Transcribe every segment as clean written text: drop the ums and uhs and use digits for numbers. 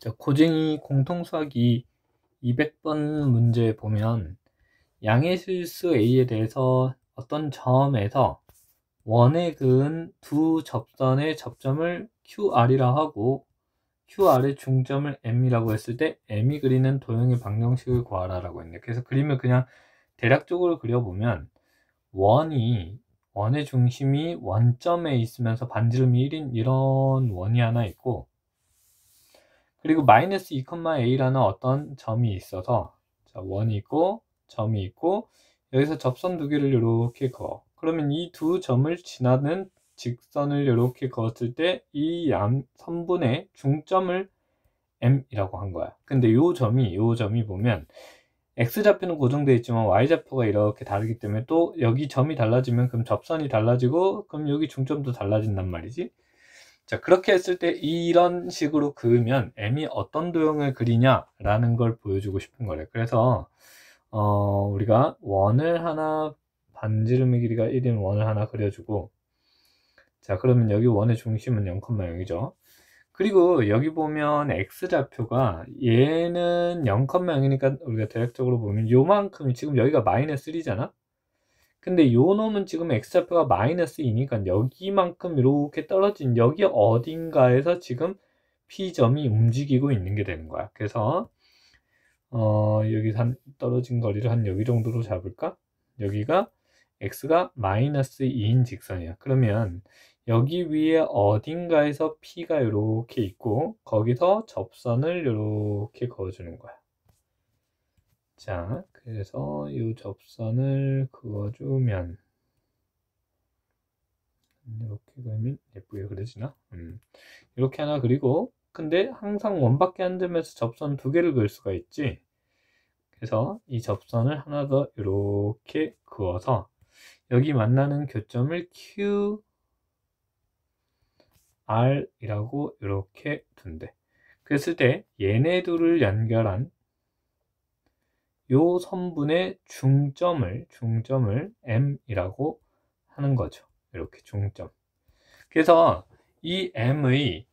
자, 고쟁이 공통수학이 200번 문제 보면 양의 실수 A에 대해서 어떤 점에서 원에 그은 두 접선의 접점을 QR이라 하고 QR의 중점을 M이라고 했을 때 M이 그리는 도형의 방정식을 구하라 라고 했는데, 그래서 그림을 그냥 대략적으로 그려보면 원의 중심이 원점에 있으면서 반지름이 1인 이런 원이 하나 있고, 그리고 마이너스 2,a라는 어떤 점이 있어서, 자, 원이 있고 점이 있고 여기서 접선 두 개를 이렇게 그어. 그러면 이 두 점을 지나는 직선을 이렇게 그었을 때 이 선분의 중점을 M이라고 한 거야. 근데 요 점이 보면 X좌표는 고정되어 있지만 Y좌표가 이렇게 다르기 때문에 또 여기 점이 달라지면 그럼 접선이 달라지고 그럼 여기 중점도 달라진단 말이지. 자, 그렇게 했을 때 이런 식으로 그으면 M이 어떤 도형을 그리냐라는 걸 보여주고 싶은 거래. 그래서 우리가 원을 하나, 반지름의 길이가 1인 원을 하나 그려주고, 자, 그러면 여기 원의 중심은 0,0이죠. 그리고 여기 보면 X좌표가 얘는 0,0이니까 우리가 대략적으로 보면 요만큼이 지금 여기가 마이너스 1이잖아. 근데 요 놈은 지금 X좌표가 마이너스 2니까 여기만큼 이렇게 떨어진 여기 어딘가에서 지금 P점이 움직이고 있는 게 되는 거야. 그래서 여기 떨어진 거리를 한 여기 정도로 잡을까? 여기가 X가 마이너스 2인 직선이야. 그러면 여기 위에 어딘가에서 P가 이렇게 있고 거기서 접선을 이렇게 그어주는 거야. 자, 그래서 이 접선을 그어주면 이렇게 그리면 예쁘게 그려지나? 이렇게 하나 그리고, 근데 항상 원밖에 안 되면서 접선 두 개를 그을 수가 있지. 그래서 이 접선을 하나 더 이렇게 그어서 여기 만나는 교점을 QR이라고 이렇게 둔대. 그랬을 때 얘네 둘을 연결한 요 선분의 중점을 M이라고 하는 거죠. 이렇게 중점. 그래서 이 M의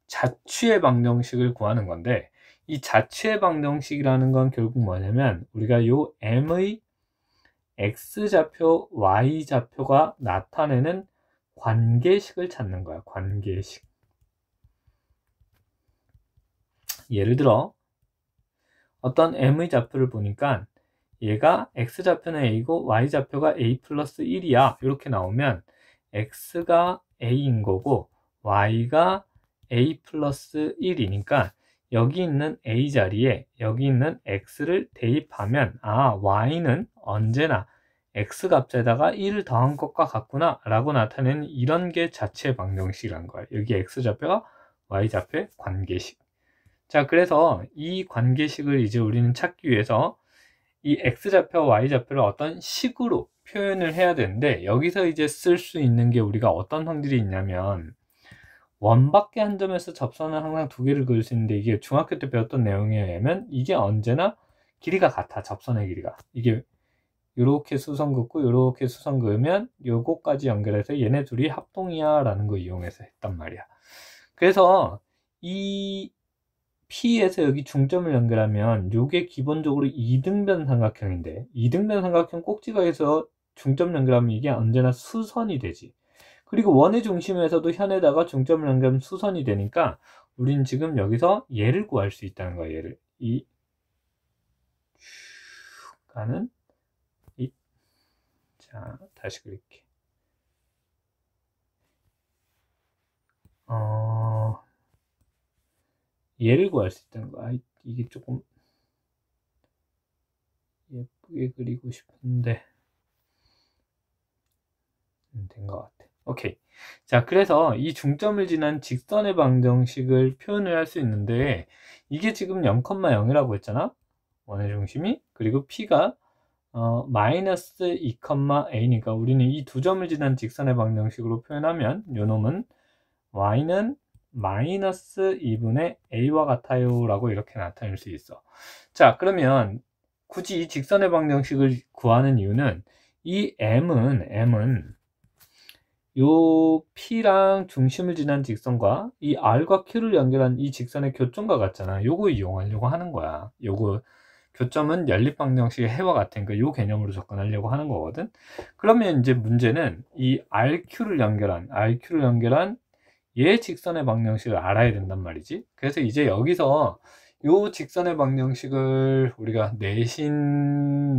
자취의 방정식을 구하는 건데, 이 자취의 방정식이라는 건 결국 뭐냐면 우리가 요 M의 X좌표, Y좌표가 나타내는 관계식을 찾는 거야. 관계식. 예를 들어 어떤 M의 좌표를 보니까 얘가 X좌표는 A고 Y좌표가 A 플러스 1이야 이렇게 나오면 X가 A인 거고 Y가 A 플러스 1이니까 여기 있는 A 자리에 여기 있는 X를 대입하면 Y는 언제나 X값에다가 1을 더한 것과 같구나 라고 나타내는 이런 게 자체 방정식이란 거야. 여기 X좌표와 Y좌표의 관계식. 자, 그래서 이 관계식을 이제 우리는 찾기 위해서 이 X좌표와 Y좌표를 어떤 식으로 표현을 해야 되는데, 여기서 이제 쓸 수 있는 게 우리가 어떤 확률이 있냐면 원밖에 한 점에서 접선을 항상 두 개를 그을 수 있는데, 이게 중학교 때 배웠던 내용에 의하면 이게 언제나 길이가 같아. 접선의 길이가 이게 이렇게 수선 긋고 이렇게 수선 그으면 요거까지 연결해서 얘네 둘이 합동이야 라는 거 이용해서 했단 말이야. 그래서 이 P에서 여기 중점을 연결하면 요게 기본적으로 이등변 삼각형인데, 이등변 삼각형 꼭지가에서 중점 연결하면 이게 언제나 수선이 되지. 그리고 원의 중심에서도 현에다가 중점을 연결하면 수선이 되니까 우린 지금 여기서 얘를 구할 수 있다는 거야. 얘를 이 가는 이, 자, 다시 그릴게. 얘를 구할 수 있다는 거야. 이게 조금 예쁘게 그리고 싶은데 된 것 같아. 오케이. 자, 그래서 이 중점을 지난 직선의 방정식을 표현을 할 수 있는데, 이게 지금 0,0이라고 했잖아. 원의 중심이. 그리고 P가 마이너스 2,a니까 우리는 이 두 점을 지난 직선의 방정식으로 표현하면 요 놈은 y는 마이너스 2분의 a와 같아요 라고 이렇게 나타낼 수 있어. 자, 그러면 굳이 이 직선의 방정식을 구하는 이유는 이 m은 요 P랑 중심을 지난 직선과 이 R과 Q를 연결한 이 직선의 교점과 같잖아. 요거 이용하려고 하는 거야. 요거 교점은 연립방정식의 해와 같으니까 요 개념으로 접근하려고 하는 거거든. 그러면 이제 문제는 이 RQ를 연결한 얘 직선의 방정식을 알아야 된단 말이지. 그래서 이제 여기서 요 직선의 방정식을 우리가 내신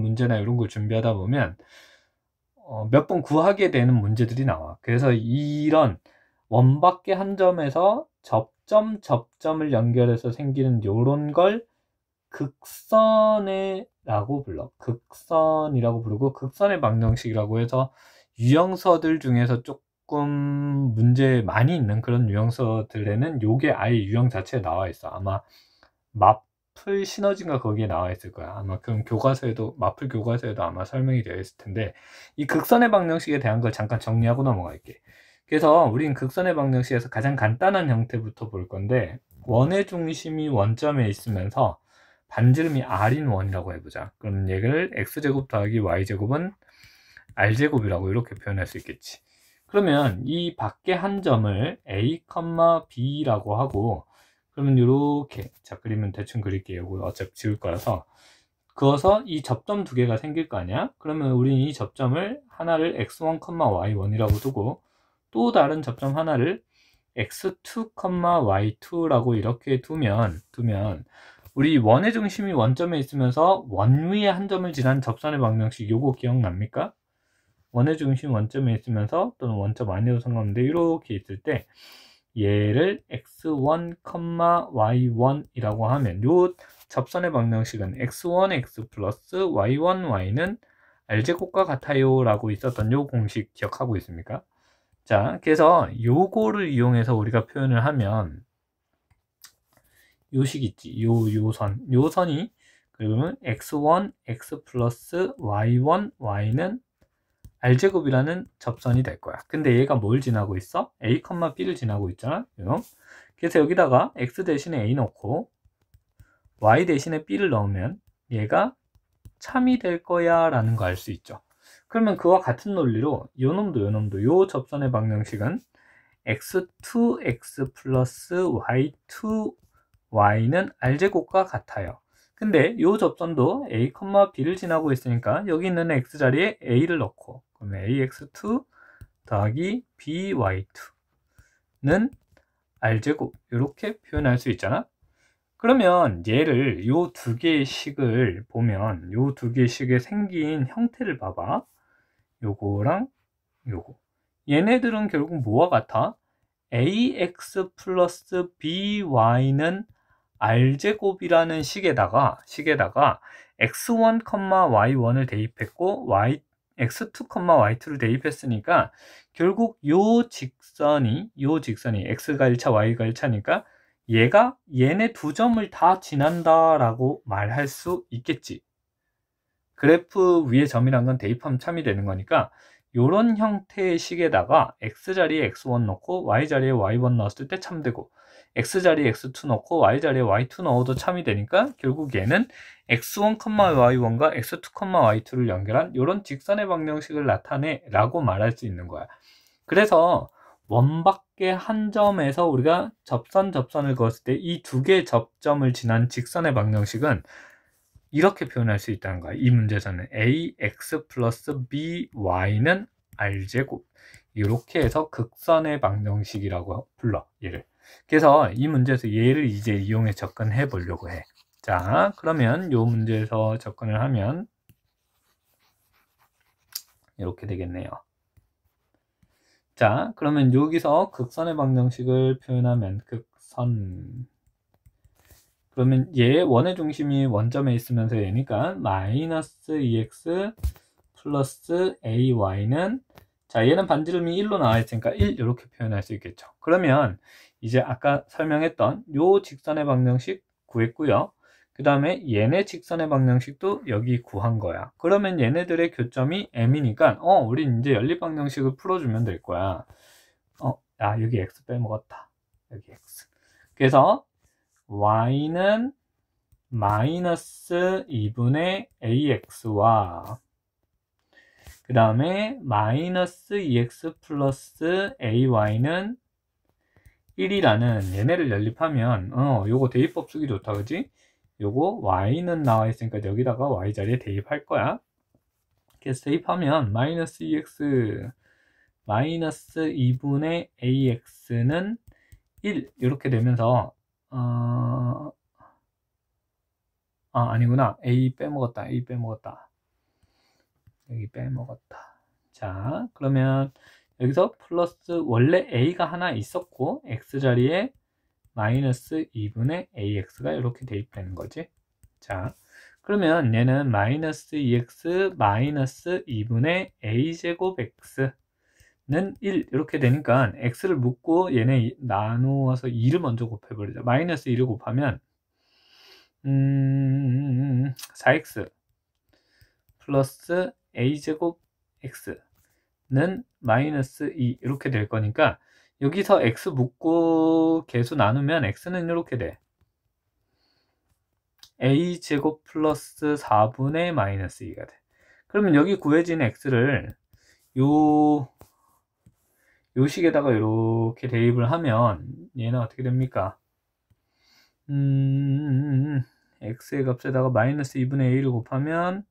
문제나 이런 걸 준비하다 보면 몇 번 구하게 되는 문제들이 나와. 그래서 이런 원밖에 한 점에서 접점을 연결해서 생기는 요런 걸 극선이라고 불러. 극선이라고 부르고, 극선의 방정식이라고 해서 유형서들 중에서 조금 문제 많이 있는 그런 유형서들에는 요게 아예 유형 자체에 나와 있어. 아마 마플 시너지인가 거기에 나와 있을 거야. 아마 그럼 마플 교과서에도 아마 설명이 되어 있을 텐데, 이 극선의 방정식에 대한 걸 잠깐 정리하고 넘어갈게. 그래서 우린 극선의 방정식에서 가장 간단한 형태부터 볼 건데, 원의 중심이 원점에 있으면서 반지름이 r인 원이라고 해보자. 그럼 얘를 x제곱 더하기 y제곱은 r제곱이라고 이렇게 표현할 수 있겠지. 그러면 이 밖에 한 점을 a, b라고 하고, 그러면 이렇게, 자, 그리면 대충 그릴게요. 이거 어차피 지울 거라서. 그어서 이 접점 두 개가 생길 거 아니야? 그러면 우리는 이 접점을 하나를 x1, y1이라고 두고, 또 다른 접점 하나를 x2, y2라고 이렇게 두면 우리 원의 중심이 원점에 있으면서 원 위에 한 점을 지난 접선의 방정식, 요거 기억납니까? 원의 중심 원점에 있으면서 또는 원점 아니어도 상관없는데 이렇게 있을 때 얘를 x1, y1이라고 하면 요 접선의 방정식은 x1, x 플러스 y1, y는 r제곱과 같아요 라고 있었던 요 공식 기억하고 있습니까? 자, 그래서 요거를 이용해서 우리가 표현을 하면 요식 있지. 요 선이 그러면 x1, x 플러스 y1, y는 r제곱이라는 접선이 될 거야. 근데 얘가 뭘 지나고 있어? a, b를 지나고 있잖아. 그래서 여기다가 x 대신에 a 넣고 y 대신에 b를 넣으면 얘가 참이 될 거야 라는 거 알 수 있죠. 그러면 그와 같은 논리로 요 놈도 요 접선의 방정식은 x2x 플러스 y2 y는 r제곱과 같아요. 근데 요 접선도 a, b를 지나고 있으니까 여기 있는 x 자리에 a를 넣고 그러면 ax2 더하기 by2는 r제곱 이렇게 표현할 수 있잖아. 그러면 얘를 요 두 개의 식을 보면 요 두 개의 식에 생긴 형태를 봐봐. 요거랑 요거. 얘네들은 결국 뭐와 같아? ax 플러스 by는 r제곱이라는 식에다가 x1, y1을 대입했고 x2, y2를 대입했으니까 결국 요 직선이 x가 1차, y가 1차니까 얘네 두 점을 다 지난다라고 말할 수 있겠지. 그래프 위에 점이란 건 대입하면 참이 되는 거니까 요런 형태의 식에다가 x 자리에 x1 넣고 y 자리에 y1 넣었을 때 참되고 x 자리에 x2 넣고 y 자리에 y2 넣어도 참이 되니까 결국 얘는 x1, y1과 x2, y2를 연결한 요런 직선의 방정식을 나타내 라고 말할 수 있는 거야. 그래서 원밖에 한 점에서 우리가 접선을 그었을 때 이 두 개의 접점을 지난 직선의 방정식은 이렇게 표현할 수 있다는 거야. 이 문제에서는 ax 플러스 by는 r제곱 이렇게 해서 극선의 방정식이라고 불러 얘를. 그래서 이 문제에서 얘를 이제 이용해 접근해 보려고 해. 자, 그러면 이 문제에서 접근을 하면 이렇게 되겠네요. 자, 그러면 여기서 극선의 방정식을 표현하면 극선. 그러면 얘 원의 중심이 원점에 있으면서 얘니까 마이너스 2x 플러스 ay는 자, 얘는 반지름이 1로 나와 있으니까 1 이렇게 표현할 수 있겠죠. 그러면 이제 아까 설명했던 요 직선의 방정식 구했고요. 그 다음에 얘네 직선의 방정식도 여기 구한 거야. 그러면 얘네들의 교점이 m이니까 우린 이제 연립 방정식을 풀어주면 될 거야. 여기 x 빼먹었다. 여기 x. 그래서 y는 마이너스 2분의 ax와 그 다음에 마이너스 2x 플러스 ay는 1이라는 얘네를 연립하면 요거 대입법 쓰기 좋다, 그지? 요거 y는 나와 있으니까 여기다가 y 자리에 대입할 거야. 그래서 대입하면 마이너스 2x 마이너스 2분의 ax는 1 이렇게 되면서 아니구나. a 빼먹었다. 여기 빼먹었다. 자, 그러면 여기서 플러스 원래 a가 하나 있었고 x 자리에 마이너스 2분의 ax가 이렇게 대입되는 거지. 자, 그러면 얘는 마이너스 2x 마이너스 2분의 a제곱 x는 1 이렇게 되니까 x를 묶고 얘네 나누어서 2를 먼저 곱해버리자. 마이너스 2를 곱하면 4x 플러스 a제곱 x는 마이너스 2 이렇게 될 거니까 여기서 x 묶고 개수 나누면 x는 이렇게 돼. a제곱 플러스 4분의 마이너스 2가 돼. 그러면 여기 구해진 x를 요 식에다가 이렇게 대입을 하면 얘는 어떻게 됩니까? x의 값에다가 마이너스 2분의 a를 곱하면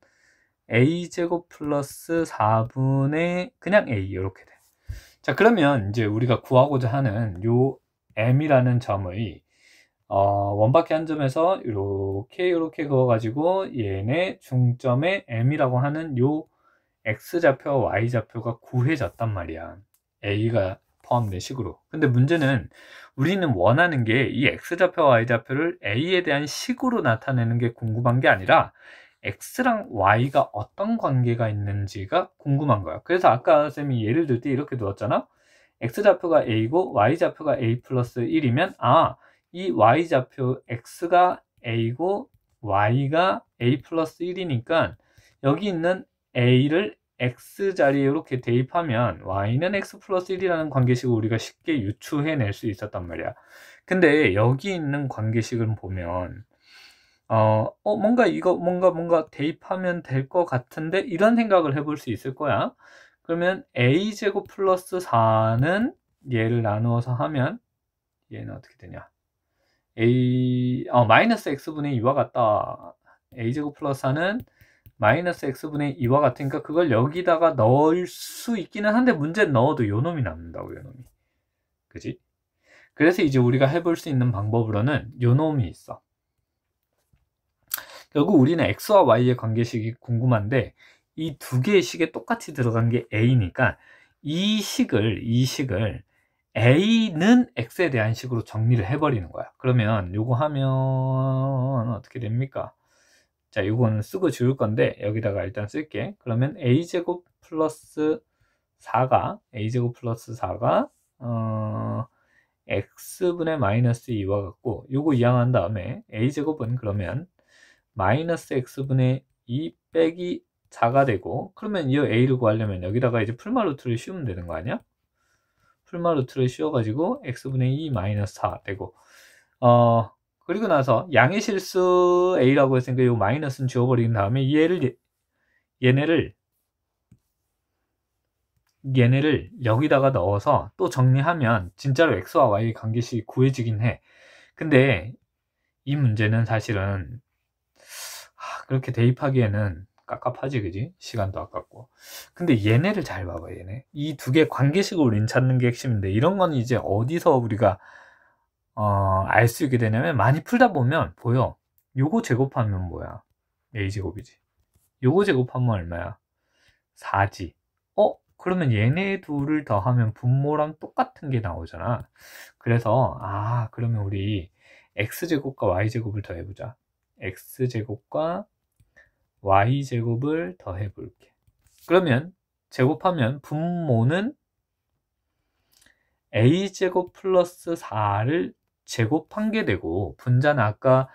a제곱 플러스 4분의 그냥 a 이렇게 돼. 자, 그러면 이제 우리가 구하고자 하는 요 m이라는 점의 원바퀴 한 점에서 이렇게 그어가지고 얘네 중점의 m이라고 하는 요 x좌표와 y좌표가 구해졌단 말이야. a가 포함된 식으로. 근데 문제는 우리는 원하는 게 이 x좌표와 y좌표를 a에 대한 식으로 나타내는 게 궁금한 게 아니라 x랑 y가 어떤 관계가 있는지가 궁금한 거야. 그래서 아까 쌤이 예를 들 때 이렇게 두었잖아. x좌표가 a고 y좌표가 a 플러스 1이면 이 y좌표 x가 a고 y가 a 플러스 1이니까 여기 있는 a를 x 자리에 이렇게 대입하면 y는 x 플러스 1이라는 관계식을 우리가 쉽게 유추해낼 수 있었단 말이야. 근데 여기 있는 관계식을 보면 뭔가 대입하면 될 것 같은데 이런 생각을 해볼 수 있을 거야. 그러면 a제곱 플러스 4는 얘를 나누어서 하면 얘는 어떻게 되냐? 마이너스 x분의 2와 같다. a제곱 플러스 4는 마이너스 x분의 2와 같으니까 그걸 여기다가 넣을 수 있기는 한데 문제는 넣어도 요놈이 남는다고, 요놈이. 그지? 그래서 이제 우리가 해볼 수 있는 방법으로는 요놈이 있어. 결국 우리는 x와 y의 관계식이 궁금한데 이 두 개의 식에 똑같이 들어간 게 a니까 이 식을 a는 x에 대한 식으로 정리를 해버리는 거야. 그러면 요거 하면 어떻게 됩니까? 자, 요거는 쓰고 지울 건데 여기다가 일단 쓸게. 그러면 a제곱 플러스 4가 x분의 마이너스 2와 같고 요거 이항한 다음에 a제곱은 그러면 마이너스 x분의 2 빼기 4가 되고, 그러면 이 a를 구하려면 여기다가 이제 풀마루트를 씌우면 되는 거 아니야? 풀마루트를 씌워가지고 x분의 2 마이너스 4 되고, 그리고 나서 양의 실수 a라고 했으니까 이 마이너스는 지워버린 다음에 얘네를 여기다가 넣어서 또 정리하면 진짜로 x와 y의 관계식이 구해지긴 해. 근데 이 문제는 사실은 그렇게 대입하기에는 깝깝하지, 그지? 시간도 아깝고. 근데 얘네를 잘 봐봐, 얘네. 이 두 개 관계식을 우린 찾는 게 핵심인데, 이런 건 이제 어디서 우리가 알 수 있게 되냐면, 많이 풀다 보면 보여. 요거 제곱하면 뭐야? a제곱이지. 요거 제곱하면 얼마야? 4지. 그러면 얘네 둘을 더하면 분모랑 똑같은 게 나오잖아. 그래서 그러면 우리 x제곱과 y제곱을 더해보자. x제곱과 y제곱을 더해볼게. 그러면 제곱하면 분모는 a제곱 플러스 4를 제곱한 게 되고, 분자는 아까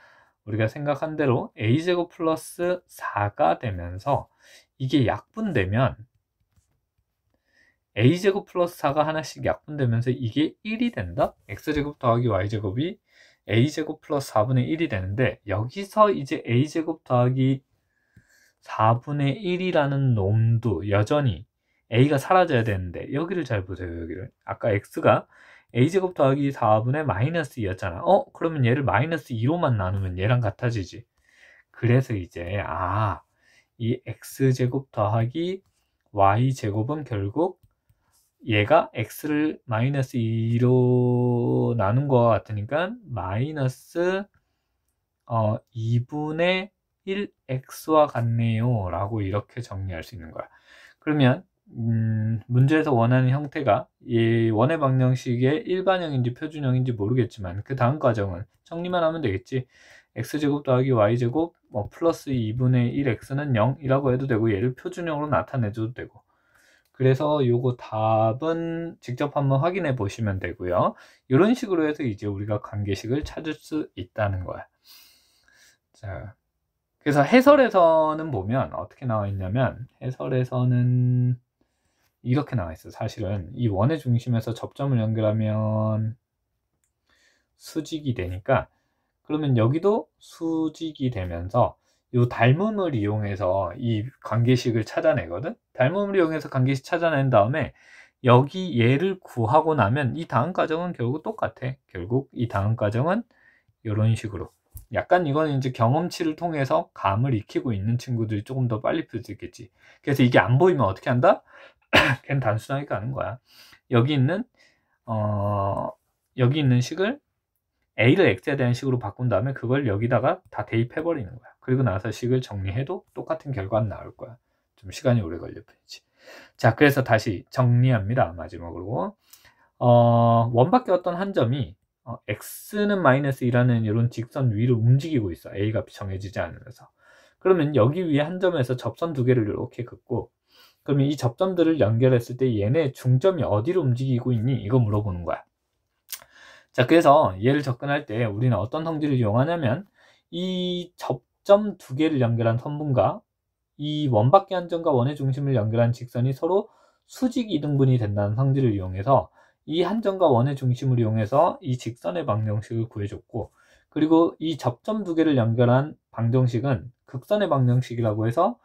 우리가 생각한 대로 a제곱 플러스 4가 되면서 이게 약분되면 a제곱 플러스 4가 하나씩 약분되면서 이게 1이 된다? x제곱 더하기 y제곱이 a제곱 플러스 4분의 1이 되는데, 여기서 이제 a제곱 더하기 4분의 1이라는 놈도 여전히 a가 사라져야 되는데 여기를 잘 보세요. 여기를 아까 x가 a제곱 더하기 4분의 마이너스 2였잖아. 그러면 얘를 마이너스 2로만 나누면 얘랑 같아지지. 그래서 이제 이 x제곱 더하기 y제곱은 결국 얘가 x를 마이너스 2로 나눈 것 같으니까 마이너스 2분의 1x와 같네요 라고 이렇게 정리할 수 있는 거야. 그러면 문제에서 원하는 형태가 이 원의 방정식의 일반형인지 표준형인지 모르겠지만 그 다음 과정은 정리만 하면 되겠지. x제곱 더하기 y제곱 플러스 2분의 1x는 0이라고 해도 되고 얘를 표준형으로 나타내줘도 되고. 그래서 요거 답은 직접 한번 확인해 보시면 되고요. 이런 식으로 해서 이제 우리가 관계식을 찾을 수 있다는 거야. 자, 그래서 해설에서는 보면 어떻게 나와 있냐면 해설에서는 이렇게 나와 있어. 사실은 이 원의 중심에서 접점을 연결하면 수직이 되니까 그러면 여기도 수직이 되면서 이 닮음을 이용해서 이 관계식을 찾아내거든. 닮음을 이용해서 관계식 찾아낸 다음에 여기 얘를 구하고 나면 이 다음 과정은 결국 똑같아. 결국 이 다음 과정은 이런 식으로 약간 이건 이제 경험치를 통해서 감을 익히고 있는 친구들이 조금 더 빨리 풀 수 있겠지. 그래서 이게 안 보이면 어떻게 한다? 그냥 단순하게 가는 거야. 여기 있는 식을 a를 x에 대한 식으로 바꾼 다음에 그걸 여기다가 다 대입해 버리는 거야. 그리고 나서 식을 정리해도 똑같은 결과는 나올 거야. 좀 시간이 오래 걸릴 뿐이지. 자, 그래서 다시 정리합니다. 마지막으로 원밖에 어떤 한 점이 x는 마이너스 2라는 이런 직선 위를 움직이고 있어. a 값이 정해지지 않으면서. 그러면 여기 위에 한 점에서 접선 두 개를 이렇게 긋고 그러면 이 접점들을 연결했을 때 얘네 중점이 어디로 움직이고 있니? 이거 물어보는 거야. 자, 그래서 얘를 접근할 때 우리는 어떤 성질을 이용하냐면 이 접점 두 개를 연결한 선분과 이 원밖에 한 점과 원의 중심을 연결한 직선이 서로 수직 이등분이 된다는 성질을 이용해서 이 한 점과 원의 중심을 이용해서 이 직선의 방정식을 구해줬고 그리고 이 접점 두 개를 연결한 방정식은 극선의 방정식이라고 해서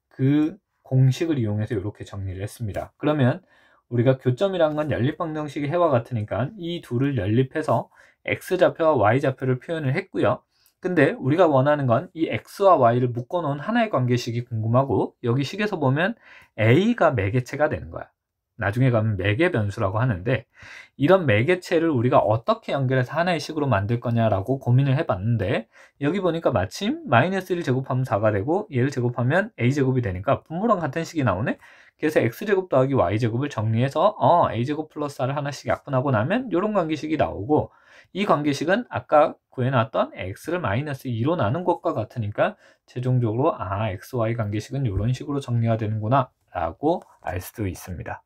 그 공식을 이용해서 이렇게 정리를 했습니다. 그러면 우리가 교점이란 건 연립방정식의 해와 같으니까 이 둘을 연립해서 x좌표와 y좌표를 표현을 했고요. 근데 우리가 원하는 건 이 x와 y를 묶어놓은 하나의 관계식이 궁금하고 여기 식에서 보면 a가 매개체가 되는 거야. 나중에 가면 매개변수라고 하는데 이런 매개체를 우리가 어떻게 연결해서 하나의 식으로 만들 거냐라고 고민을 해봤는데 여기 보니까 마침 마이너스 1 제곱하면 4가 되고 얘를 제곱하면 a제곱이 되니까 분모랑 같은 식이 나오네. 그래서 x제곱 더하기 y제곱을 정리해서 a제곱 플러스 4를 하나씩 약분하고 나면 이런 관계식이 나오고 이 관계식은 아까 구해놨던 x를 마이너스 2로 나눈 것과 같으니까 최종적으로 xy 관계식은 이런 식으로 정리가 되는구나 라고 알 수도 있습니다.